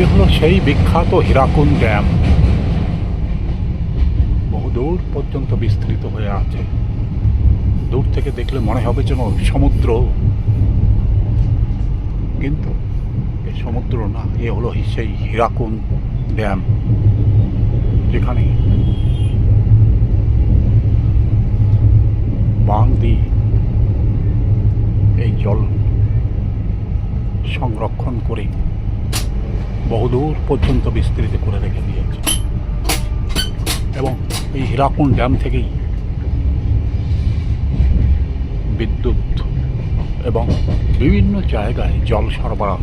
এ হলো সেই বিখ্যাত হীরাকুন্ড ড্যাম। বহুদূর পর্যন্ত বিস্তৃত হয়ে আছে। দূর থেকে দেখলে মনে হবে যেন সমুদ্র, কিন্তু এ সমুদ্র না, এ হলো সেই হীরাকুন্ড ড্যাম, যেখানে বাঁধ দিয়ে এই জল সংরক্ষণ করে বহুদূর পর্যন্ত বিস্তৃত করে রেখে দিয়েছে। এবং এই হীরাকুন্ড ড্যাম থেকেই বিদ্যুৎ এবং বিভিন্ন জায়গায় জল সরবরাহ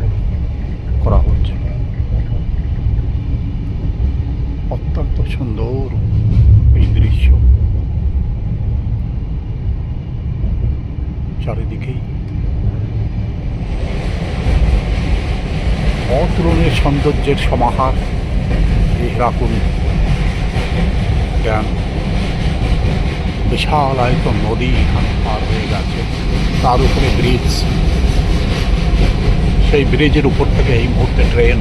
করা হচ্ছে। অত্যন্ত সুন্দর এই দৃশ্য। চারিদিকেই অতুলনীয় সৌন্দর্যের সমাহার এই হীরাকুন্ড ড্যাম। বিশাল আয়তন নদী এখানে পার হয়ে গেছে, তার উপরে ব্রিজ। সেই ব্রিজের উপর থেকে এই মুহূর্তে ট্রেন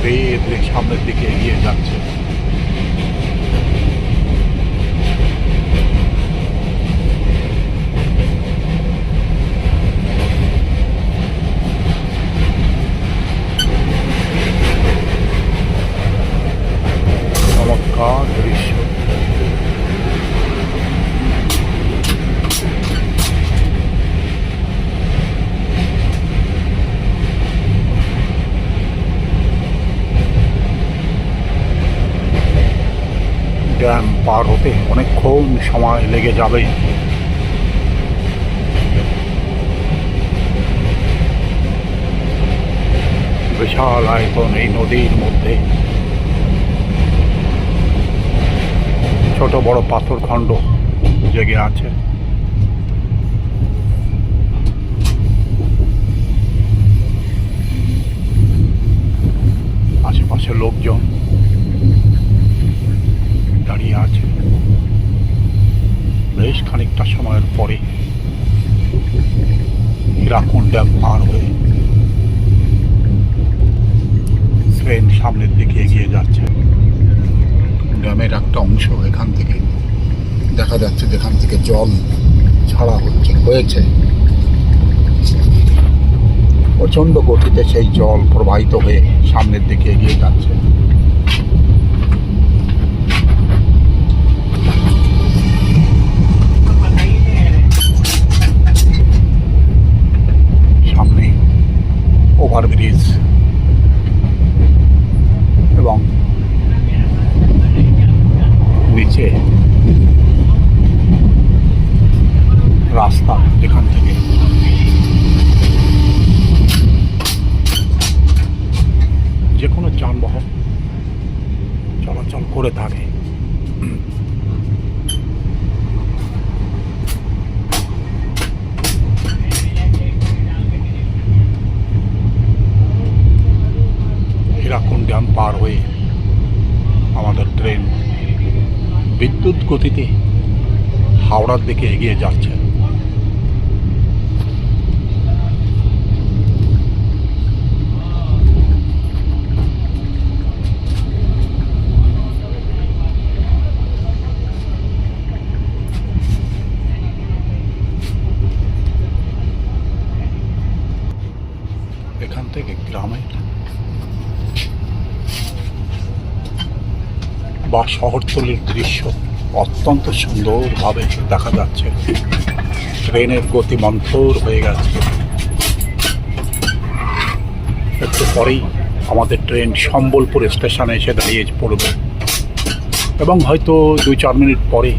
ধীরে ধীরে সামনের দিকে এগিয়ে যাচ্ছে। চমৎকার দৃশ্য। ড্যাম পার হতে অনেকক্ষণ সময় লেগে যাবে। বিশাল আয়তন এই নদীর মধ্যে ছোট বড় পাথর খণ্ড জেগে আছে। আশেপাশে লোকজন দাঁড়িয়ে আছে। বেশ খানিকটা সময়ের পরে হীরাকুন্ড ড্যাম পার হয়ে ট্রেন সামনের দিকে এগিয়ে যাচ্ছে। ড্যামের একটা অংশ এখান থেকে দেখা যাচ্ছে, যেখান থেকে জল ছাড়া হয়েছে। প্রচণ্ড গতিতে সেই জল প্রবাহিত হয়ে সামনের দিকে এগিয়ে যাচ্ছে। সামনে ওভারব্রিজ এবং নিচে রাস্তা, যেখান থেকে যে কোনো যানবাহন চলাচল করে থাকে। হীরাকুন্ড ড্যাম পার হয়ে আমাদের ট্রেন বিদ্যুৎ গতিতে হাওড়ার দিকে এগিয়ে যাচ্ছে। এখান থেকে গ্রামে বা শহরতলির দৃশ্য অত্যন্ত সুন্দরভাবে দেখা যাচ্ছে। ট্রেনের গতি মন্থর হয়ে গেছে। একটু পরেই আমাদের ট্রেন সম্বলপুর স্টেশনে এসে দাঁড়িয়ে পড়বে এবং হয়তো 2-4 মিনিট পরে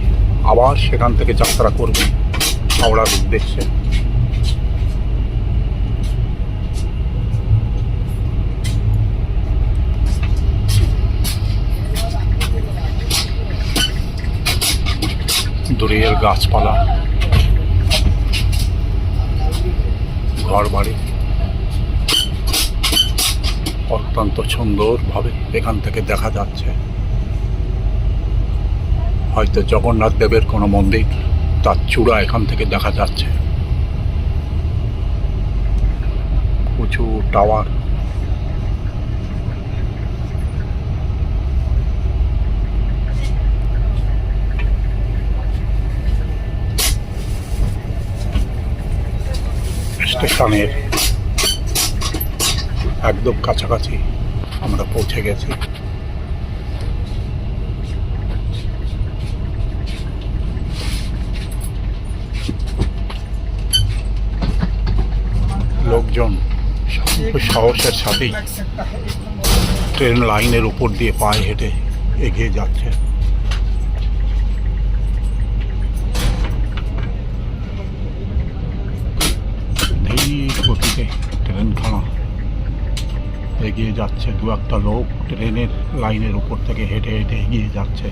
আবার সেখান থেকে যাত্রা করবে হাওড়ার উদ্দেশ্যে। দূরের গাছপালা, ঘরবাড়ি অত্যন্ত সুন্দরভাবে এখান থেকে দেখা যাচ্ছে। হয়তো জগন্নাথ দেবের কোনো মন্দির, তার চূড়া এখান থেকে দেখা যাচ্ছে। উঁচু টাওয়ার, স্টেশনের একদম কাছাকাছি আমরা পৌঁছে গেছি। লোকজন সাহসের সাথেই ট্রেন লাইনের উপর দিয়ে পায়ে হেঁটে এগিয়ে যাচ্ছে। ধীর গতিতে ট্রেনখানা এগিয়ে যাচ্ছে। দু একটা লোক ট্রেনের লাইনের উপর থেকে হেঁটে হেঁটে এগিয়ে যাচ্ছে।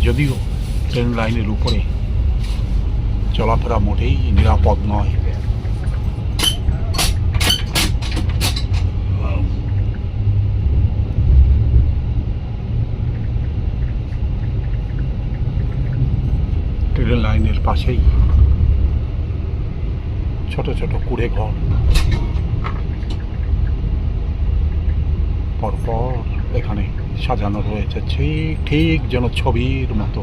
যদিও ট্রেন লাইনের উপরে চলাফেরা মোটেই নিরাপদ নয়। ট্রেন লাইনের পাশেই ছোট ছোট কুড়ে ঘর, পরপর এখানে সাজানো রয়েছে ঠিক যেন ছবির মতো।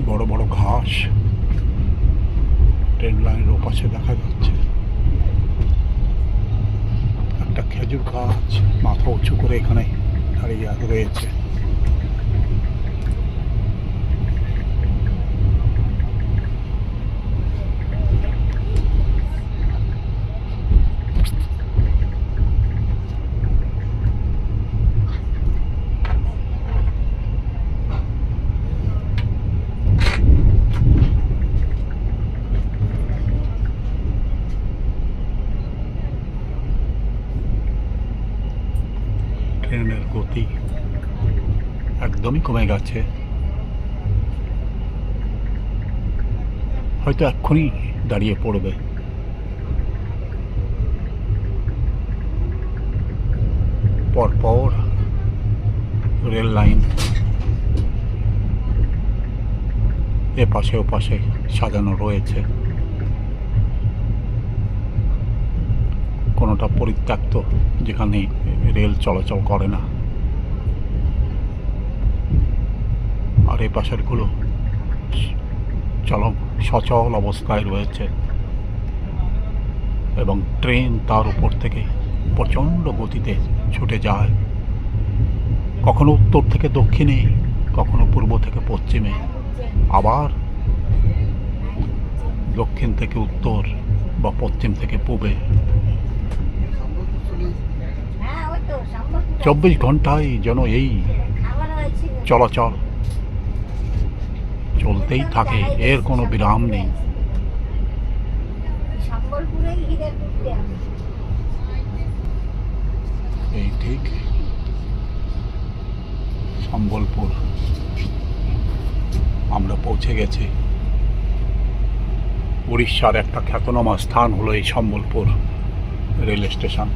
বড় বড় ঘাস ট্রেন লাইনের ওপাশে দেখা যাচ্ছে। একটা খেজুর গাছ মাথা উঁচু করে এখানে দাঁড়িয়ে রয়েছে। ট্রেনের গতি একদমই কমে গেছে। হয়তো এক্ষুনি দাঁড়িয়ে পড়বে। পরপর রেল লাইন এপাশে ওপাশে সাজানো রয়েছে। কোনোটা পরিত্যক্ত, যেখানে রেল চলাচল করে না, আর এই পাশেরগুলো সচল অবস্থায় রয়েছে এবং ট্রেন তার উপর থেকে প্রচণ্ড গতিতে ছুটে যায়, কখনো উত্তর থেকে দক্ষিণে, কখনো পূর্ব থেকে পশ্চিমে, আবার দক্ষিণ থেকে উত্তর বা পশ্চিম থেকে পূবে। 24 ঘন্টায় যেন এই চলাচল চলতেই থাকে, এর কোনো বিরাম নেই। এই ঠিক সম্বলপুর আমরা পৌঁছে গেছি। উড়িষ্যার একটা খ্যাতনামা স্থান হলো এই সম্বলপুর রেল স্টেশন।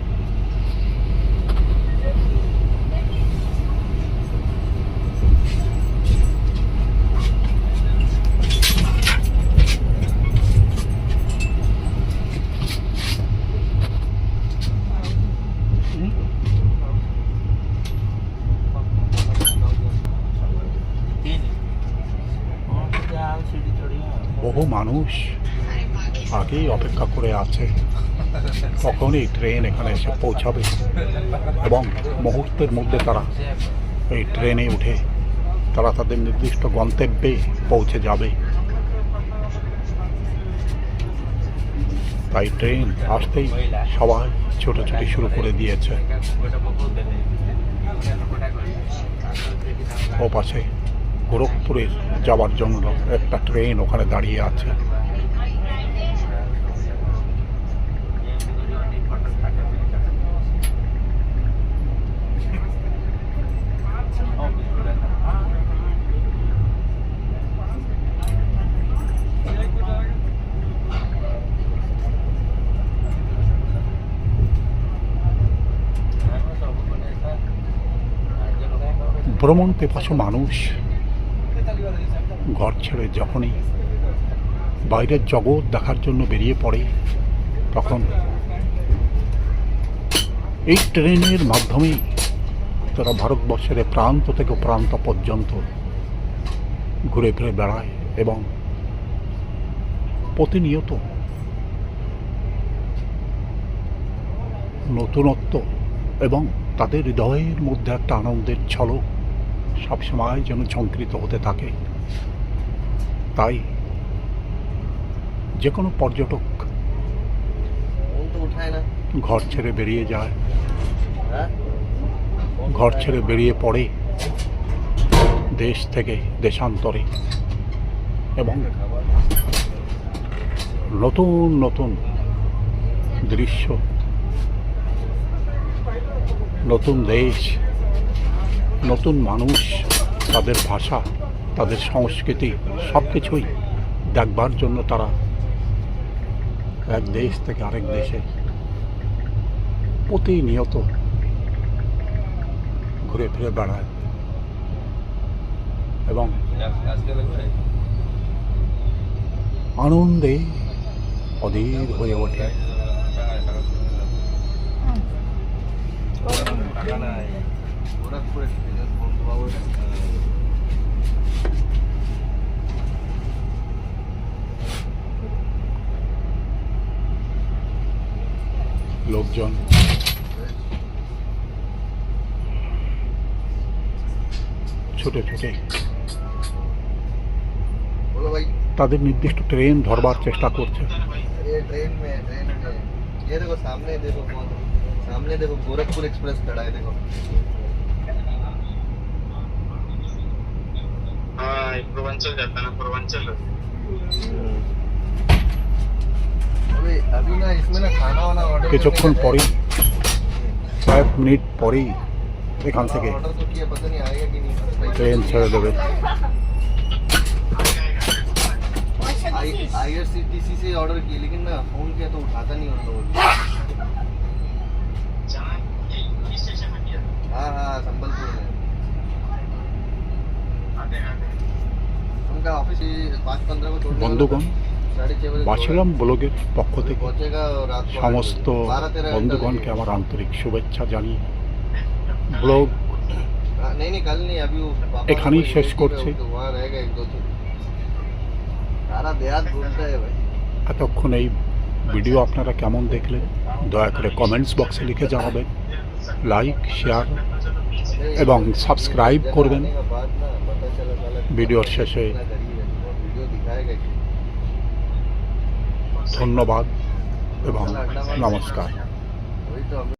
বহু মানুষ আগেই অপেক্ষা করে আছে কখনই ট্রেন এখানে এসে পৌঁছাবে, এবং মুহূর্তের মধ্যে তারা এই ট্রেনে উঠে তারা তাদের নির্দিষ্ট গন্তব্যে পৌঁছে যাবে। তাই ট্রেন আসতেই সবাই ছোটাছুটি শুরু করে দিয়েছে। ও পাশে গোরখপুরের যাওয়ার জন্য একটা ট্রেন ওখানে দাঁড়িয়ে আছে। ভ্রমণ পিপাসু মানুষ ঘর ছেড়ে যখনই বাইরের জগৎ দেখার জন্য বেরিয়ে পড়ে, তখন এই ট্রেনের মাধ্যমেই তারা ভারতবর্ষের প্রান্ত থেকে প্রান্ত পর্যন্ত ঘুরে ফিরে বেড়ায় এবং প্রতিনিয়ত নতুনত্ব এবং তাদের হৃদয়ের মধ্যে একটা আনন্দের ঝলক সবসময় যেন ঝঙ্কৃত হতে থাকে। তাই যে কোনো পর্যটক ঘর ছেড়ে বেরিয়ে যায়, ঘর ছেড়ে বেরিয়ে পড়ে দেশ থেকে দেশান্তরে এবং নতুন নতুন দৃশ্য, নতুন দেশ, নতুন মানুষ, তাদের ভাষা, তাদের সংস্কৃতি সব কিছুই দেখবার জন্য তারা এক দেশ থেকে আরেক দেশে প্রতিনিয়ত ঘুরে ফিরে বেড়ায় এবং আনন্দে অধীর হয়ে ওঠে। লোকজন ছুটে ছুটে তাদের নির্দিষ্ট ট্রেন ধরবার চেষ্টা করছে। सामने देखो गोरखपुर एक्सप्रेस खड़ा है, देखो। हाँ, पूर्वांचल जाता है ना, पूर्वांचल। अभी ना इसमें ना खाना वाना ऑर्डर কিছুক্ষণ পরেই, কয়েক মিনিট পরেই এখান থেকে ऑर्डर तो किया, पता नहीं आएगा कि नहीं। ট্রেন ছেড়ে দেবে। IRCTC से ऑर्डर किया, लेकिन ना फोन किया तो उठाता नहीं उन लोगों। हाँ हाँ, संबलपुर में उनका ऑफिस 5:15 को छोड़ने বন্ধুগণ, 6:30 बजे বাছিলাম ব্লগের পক্ষ থেকে पहुंचेगा। रात को সমস্ত 12-13 বন্ধুগণকে আমার আন্তরিক শুভেচ্ছা জানিয়ে ব্লগ नहीं कल नहीं, अभी वो पापा এখানেই को শেষ ड्यूटी করছি। पे, तो वहाँ रहेगा 1-2 दिन। सारा देहात घूमता है भाई। এতক্ষণ এই ভিডিও আপনারা কেমন দেখলেন দয়া করে কমেন্টস বক্সে লিখে জানাবেন। লাইক, শেয়ার এবং সাবস্ক্রাইব করবেন। आने का बाद ना पता चला साला ভিডিওর শেষে कितना गरीब है, वो वीडियो दिखाएगा कि ধন্যবাদ এবং নমস্কার। वही तो हम